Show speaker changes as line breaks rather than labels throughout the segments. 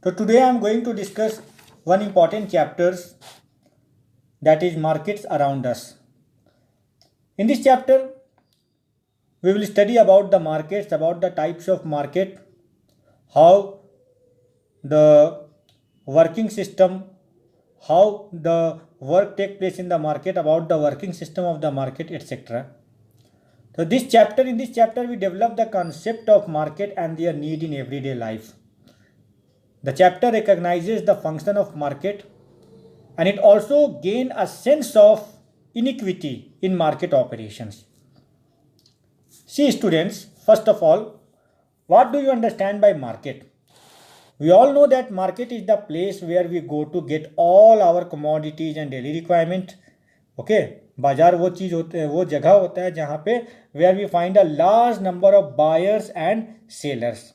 So today I am going to discuss one important chapters, that is markets around us. In this chapter, we will study about the markets, about the types of market, how the working system, how the work take place in the market, about the working system of the market, etc. So in this chapter we develop the concept of market and their need in everyday life. The chapter recognizes the function of market, and it also gain a sense of inequity in market operations. See students, first of all, what do you understand by market? We all know that market is the place where we go to get all our commodities and daily requirement. Okay, बाजार वो चीज होते हैं, वो जगह होता है जहाँ पे where we find a large number of buyers and sellers.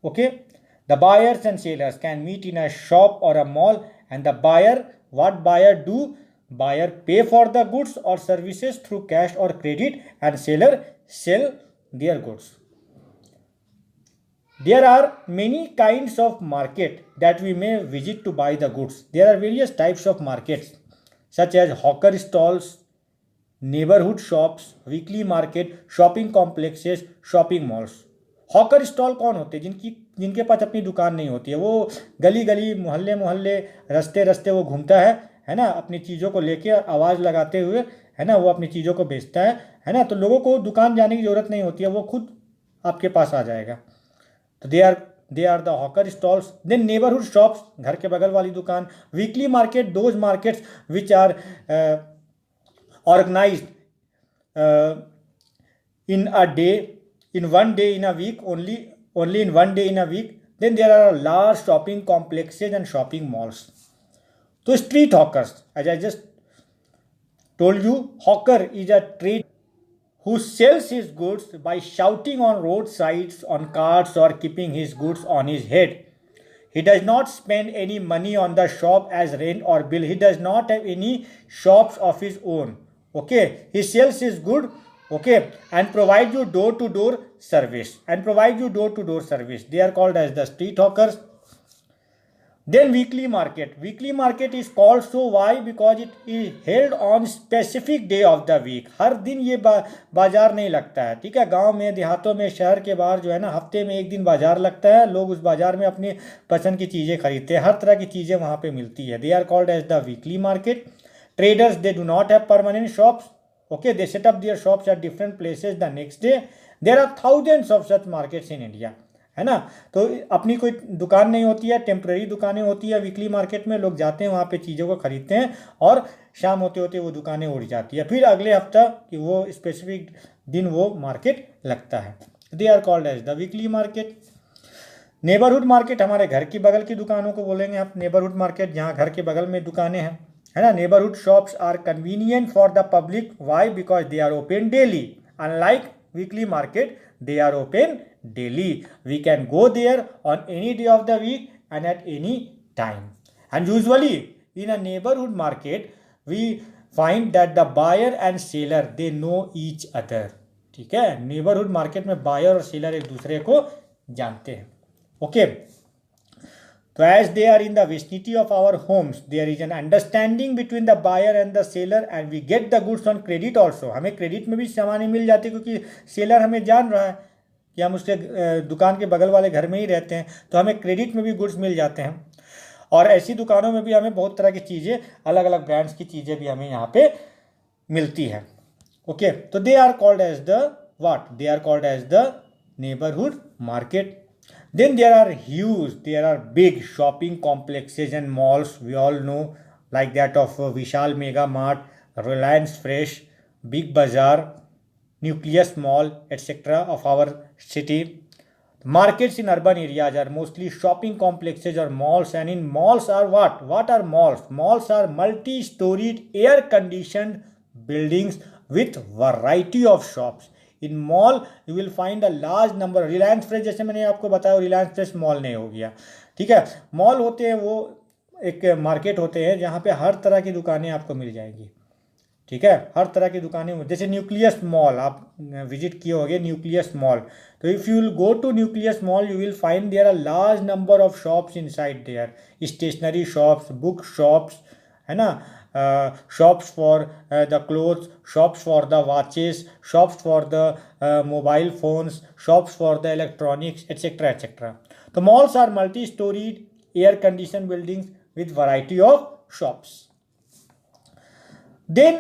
Okay, the buyers and sellers can meet in a shop or a mall, and the buyer, what buyer do? Buyer pay for the goods or services through cash or credit, and seller sell their goods. There are many kinds of market that we may visit to buy the goods. There are various types of markets such as hawker stalls, neighborhood shops, weekly market, shopping complexes, shopping malls. Hawker stall कौन होते हैं? जिनके पास अपनी दुकान नहीं होती है, वो गली गली मोहल्ले मोहल्ले रास्ते रास्ते वो घूमता है ना, अपनी चीज़ों को लेके आवाज़ लगाते हुए, है ना, वो अपनी चीज़ों को बेचता है ना, तो लोगों को दुकान जाने की ज़रूरत नहीं होती है, वो खुद आपके पास आ जाएगा. तो they are the hawker stalls. Then neighbourhood shops, घर के बगल वाली दुकान. Weekly market, those markets which are organized in a day, in one day in a week, only in one day in a week. Then there are large shopping complexes and shopping malls. So street hawkers, as I just told you, hawker is a trade who sells his goods by shouting on roadsides, on carts, or keeping his goods on his head. He does not spend any money on the shop as rent or bill. He does not have any shops of his own. Okay, he sells his good, okay, and provides you door to door service. They are called as the street hawkers. Then weekly market. Weekly market is called so. Why? Because it is held on specific day of the week. हर दिन ये बाजार नहीं लगता है, ठीक है. गांव में, देहातों में, शहर के बाहर जो है ना, हफ्ते में एक दिन बाजार लगता है. लोग उस बाजार में अपनी पसंद की चीज़ें खरीदते हैं. हर तरह की चीज़ें वहाँ पे मिलती है. They are called as the weekly market. Traders, they do not have permanent shops. Okay, they set up their shops at different places the next day. There are thousands of such markets in India, है ना. तो अपनी कोई दुकान नहीं होती है, temporary दुकानें होती है. वीकली मार्केट में लोग जाते हैं, वहाँ पे चीज़ों को खरीदते हैं, और शाम होते होते वो दुकानें उड़ जाती है. फिर अगले हफ्ता कि वो स्पेसिफिक दिन वो मार्केट लगता है. They are called as the weekly market. Neighbourhood market, हमारे घर की बगल की दुकानों को बोलेंगे आप नेबरहुड मार्केट, जहाँ घर के बगल में दुकानें हैं, है ना. Neighbourhood shops are convenient for the public. Why? Because they are open daily. Unlike weekly market, they are open daily. We can go there on any day of the week and at any time. And usually in a neighborhood market we find that the buyer and seller, they know each other. ठीक है, neighborhood market में buyer और seller एक दूसरे को जानते हैं. Okay, so as they are in the vicinity of our homes, there is an understanding between the buyer and the seller, and we get the goods on credit also. हमें credit में भी सामान मिल जाती है, क्योंकि सेलर हमें जान रहा है कि हम उसके दुकान के बगल वाले घर में ही रहते हैं, तो हमें क्रेडिट में भी गुड्स मिल जाते हैं. और ऐसी दुकानों में भी हमें बहुत तरह की चीज़ें, अलग अलग ब्रांड्स की चीज़ें भी हमें यहाँ पे मिलती है. ओके, तो they are called as the what? They are called as the neighbourhood market. Then there are big shopping complexes and malls, we all know, like that of Vishal Mega Mart, Reliance Fresh, Big Bazaar, Nucleus Mall, etc. of our city. Markets in urban areas are mostly shopping complexes or malls, and in malls are what? What are malls? Malls are multi-storied, air-conditioned buildings with variety of shops. In mall you will find a large number. Reliance fresh, जैसे मैंने आपको बताया, Reliance fresh mall नहीं हो गया, ठीक है. Mall होते हैं, वो एक मार्केट होते हैं जहाँ पे हर तरह की दुकानें आपको मिल जाएंगी, ठीक है, हर तरह की दुकानें, जैसे न्यूक्लियस मॉल आप विजिट किए होंगे, न्यूक्लियस मॉल। तो if you will go to Nucleus Mall you will find there are large number of shops inside there, stationery shops, book shops, है ना, shops for the clothes, shops for the watches, shops for the mobile phones, shops for the electronics, etcetera etcetera. तो malls are multi storied air condition buildings with variety of shops. Then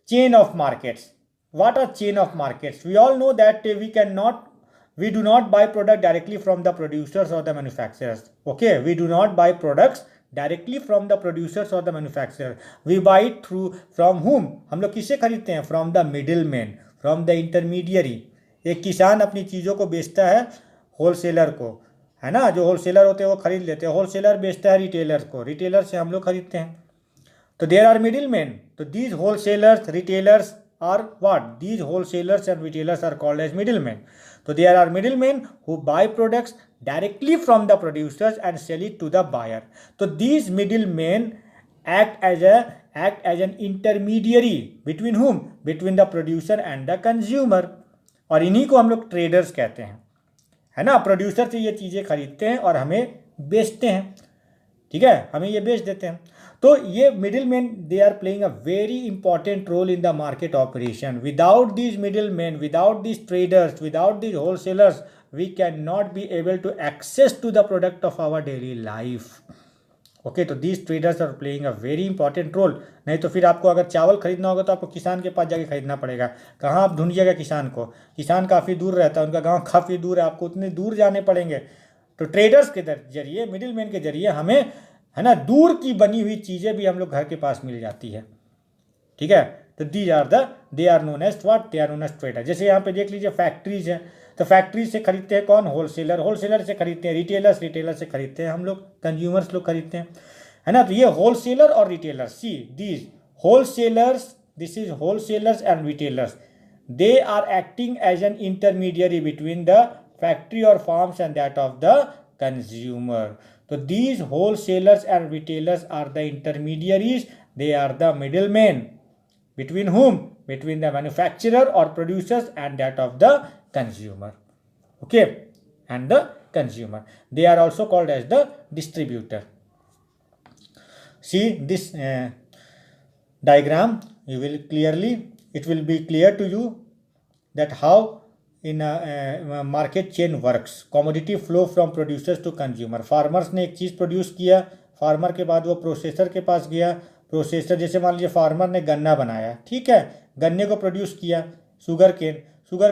chain of markets. What are chain of markets? We all know that we do not buy product directly from the producers or the manufacturers. Okay, we do not buy products directly from the producers or the manufacturer. We buy it from whom? हम लोग किससे खरीदते हैं? From the middleman, from the intermediary. एक किसान अपनी चीज़ों को बेचता है होलसेलर को, है ना, जो होलसेलर होते हैं वो खरीद लेते हैं, होलसेलर बेचता है रिटेलर को, रिटेलर से हम लोग खरीदते हैं। तो देयर आर मिडिल मैन, तो these wholesalers retailers are what, these wholesalers and retailers are called as middle man. तो there are middle man who buy products directly from the producers and sell it to the buyer. तो these middle man act as an intermediary between whom, between the producer and the consumer, और इन्हीं को हम लोग traders कहते हैं, है ना। प्रोड्यूसर से ये चीज़ें खरीदते हैं और हमें बेचते हैं, ठीक है, हमें ये बेच देते हैं। तो ये middle man they are playing a very important role in the market operation. Without these middle man, without these traders, without these wholesalers we can not be able to access to the product of our daily life. Okay, तो these traders are playing a very important role. नहीं तो फिर आपको अगर चावल खरीदना होगा तो आपको किसान के पास जाके खरीदना पड़ेगा। कहाँ आप ढूंढिएगा किसान को? किसान काफ़ी दूर रहता है, उनका गांव काफ़ी दूर है, आपको उतने दूर जाने पड़ेंगे। तो ट्रेडर्स के जरिए, मिडिल मैन के जरिए हमें, है ना, दूर की बनी हुई चीज़ें भी हम लोग घर के पास मिल जाती है, ठीक है। तो they are known as what, they are known as trader. जैसे यहाँ पे देख लीजिए फैक्ट्रीज हैं, तो फैक्ट्री से खरीदते हैं कौन? होलसेलर, होलसेलर से खरीदते हैं रिटेलर्स, रिटेलर से खरीदते हैं हम लोग, कंज्यूमर्स लोग खरीदते हैं, है ना। तो ये होलसेलर और retailer, see these wholesalers, this is wholesalers and retailers, they are acting as an intermediary between the factory और farms and that of the consumer. तो these wholesalers and retailers are the intermediaries, they are the middle man between whom, between the manufacturer or producers and that of the consumer. Okay, and the consumer, they are also called as the distributor. See this diagram, you will clearly, it will be clear to you that how in a market chain works. Commodity flow from producers to consumer. Farmers ने एक चीज़ produce किया, farmer के बाद वो processor के पास गया, processor, जैसे मान लीजिए फार्मर ने गन्ना बनाया, ठीक है, गन्ने को प्रोड्यूस किया, शुगर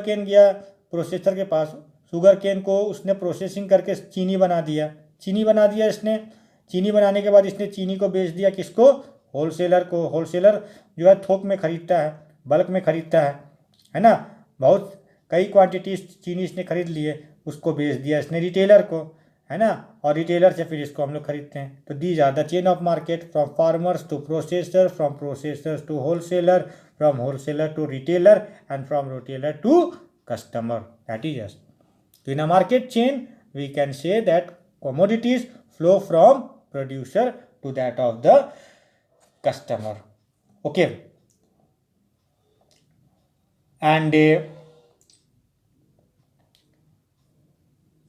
केन गया प्रोसेसर के पास, शुगर केन को उसने प्रोसेसिंग करके चीनी बना दिया इसने, चीनी बनाने के बाद इसने चीनी को बेच दिया किसको? होलसेलर को। होलसेलर जो है थोक में खरीदता है, बल्क में खरीदता है ना, बहुत कई क्वांटिटी चीनी इसने खरीद लिए, उसको बेच दिया इसने रिटेलर को, है ना, और रिटेलर से फिर इसको हम लोग खरीदते हैं। तो these are the chain of market, from farmers to processor, from processors to wholesaler, from wholesaler to retailer and from retailer to customer, that is just. तो in a market chain we can say that commodities flow from producer to that of the customer. Okay, and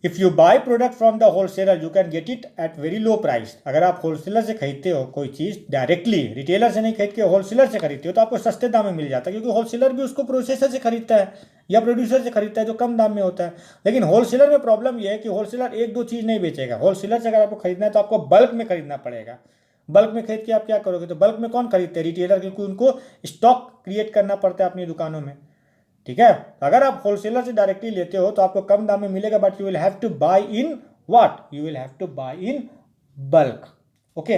if you buy product from the wholesaler you can get it at very low price. अगर आप wholesaler से खरीदते हो कोई चीज़ directly, retailer से नहीं खरीद के होलसेलर से खरीदते हो, तो आपको सस्ते दाम में मिल जाता है, क्योंकि होलसेलर भी उसको प्रोसेसर से खरीदता है या प्रोड्यूसर से खरीदता है जो कम दाम में होता है। लेकिन होलसेलर में प्रॉब्लम यह है कि होलसेलर एक दो चीज़ नहीं बेचेगा। होलसेलर से अगर आपको खरीदना है तो आपको बल्क में खरीदना पड़ेगा। बल्क में खरीद के आप क्या करोगे? तो बल्क में कौन खरीदते हैं? रिटेलर, क्योंकि उनको स्टॉक क्रिएट करना पड़ता है अपनी दुकानों में, ठीक है। अगर आप होलसेलर से डायरेक्टली लेते हो तो आपको कम दाम में मिलेगा, but you will have to buy in what, you will have to buy in bulk. Okay,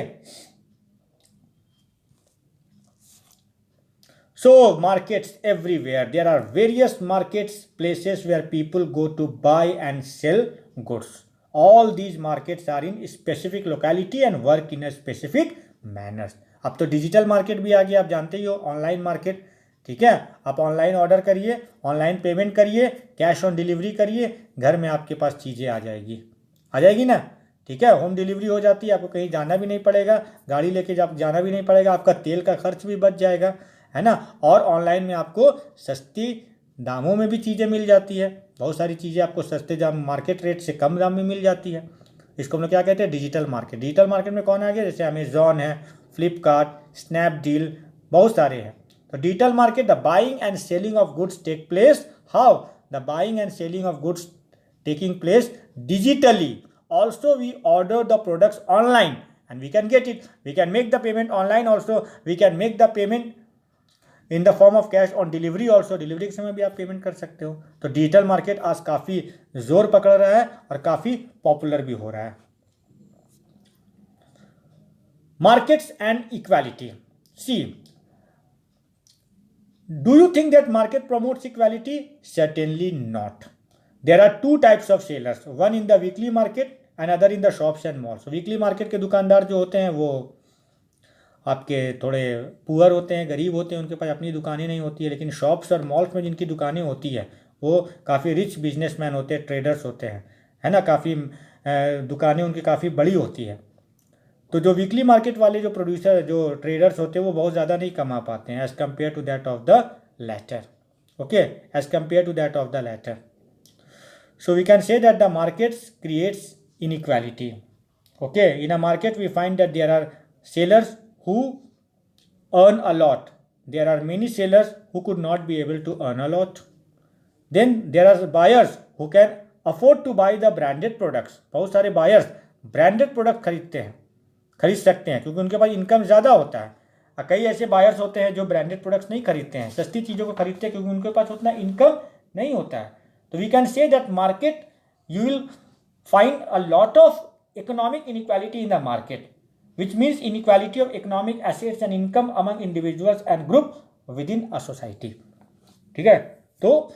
so markets everywhere, there are various markets, places where people go to buy and sell goods. All these markets are in specific locality and work in a specific manner. अब तो digital market भी आ गया, आप जानते ही हो, online market, ठीक है। आप ऑनलाइन ऑर्डर करिए, ऑनलाइन पेमेंट करिए, कैश ऑन डिलीवरी करिए, घर में आपके पास चीज़ें आ जाएगी ना, ठीक है। होम डिलीवरी हो जाती है, आपको कहीं जाना भी नहीं पड़ेगा, गाड़ी लेके जाना भी नहीं पड़ेगा, आपका तेल का खर्च भी बच जाएगा, है ना। और ऑनलाइन में आपको सस्ती दामों में भी चीज़ें मिल जाती है, बहुत सारी चीज़ें आपको सस्ते दाम मार्केट रेट से कम दाम में मिल जाती है। इसको हम लोग क्या कहते हैं, डिजिटल मार्केट। डिजिटल मार्केट में कौन आ गया, जैसे अमेजॉन है, फ्लिपकार्ट, स्नैपडील, बहुत सारे हैं। तो digital market, the buying and selling of goods take place, how, the buying and selling of goods taking place digitally. Also we order the products online and we can get it, we can make the payment online, also we can make the payment in the form of cash on delivery also, delivery के समय भी आप payment कर सकते हो। तो digital market आज काफ़ी जोर पकड़ रहा है और काफ़ी पॉपुलर भी हो रहा है। Markets and equality, see, do you think that market promotes equality? Certainly not. There are two types of sellers, one in the weekly market and other in the shops and malls. Weekly market के दुकानदार जो होते हैं वो आपके थोड़े poor होते हैं, गरीब होते हैं, उनके पास अपनी दुकानें नहीं होती है। लेकिन शॉप्स और मॉल्स में जिनकी दुकानें होती है वो काफ़ी रिच बिजनेसमैन होते हैं, ट्रेडर्स होते हैं, है ना। काफ़ी दुकानें उनकी काफ़ी बड़ी होती है। तो जो वीकली मार्केट वाले जो प्रोड्यूसर, जो ट्रेडर्स होते हैं, वो बहुत ज़्यादा नहीं कमा पाते हैं as compare to that of the latter. Okay, as compare to that of the latter. So we can say that the markets creates inequality. Okay, in a market we find that there are sellers who earn a lot. There are many sellers who could not be able to earn a lot. Then there are buyers who can afford to buy the branded products. बहुत सारे buyers branded product खरीद सकते हैं क्योंकि उनके पास income ज़्यादा होता है। कई ऐसे बायर्स होते हैं जो ब्रांडेड प्रोडक्ट्स नहीं खरीदते हैं, सस्ती चीज़ों को खरीदते हैं क्योंकि उनके पास उतना इनकम नहीं होता है। So we can say that market, you will find a lot of economic inequality in the market, which means inequality of economic assets and income among individuals and group within a society. ठीक है, तो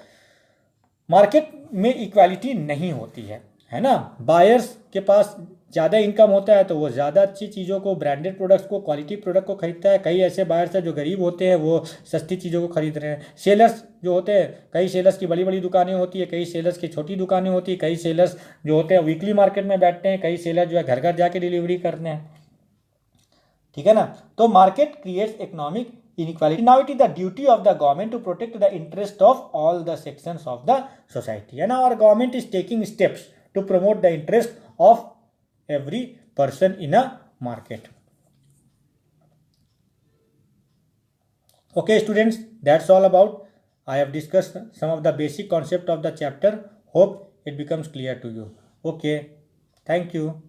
market में equality नहीं होती है ना। Buyers के पास ज़्यादा इनकम होता है तो वो ज़्यादा अच्छी चीज़ों को, ब्रांडेड प्रोडक्ट्स को, क्वालिटी प्रोडक्ट को खरीदता है। कई ऐसे बायर्स हैं जो गरीब होते हैं, वो सस्ती चीज़ों को खरीद रहे हैं। सेलर्स जो होते हैं, कई सेलर्स की बड़ी बड़ी दुकानें होती है, कई सेलर्स की छोटी दुकानें होती है, कई सेलर्स जो होते हैं वीकली मार्केट में बैठते हैं, कई सेलर जो है घर घर जाके डिलीवरी करते हैं। ठीक है ना। तो market creates economic inequality. Now it is the duty of the government to protect the interest of all the sections of the society. And now our government is taking steps to promote the interest of every person in a market. Okay students, that's all about. I have discussed some of the basic concept of the chapter. Hope it becomes clear to you. Okay, thank you.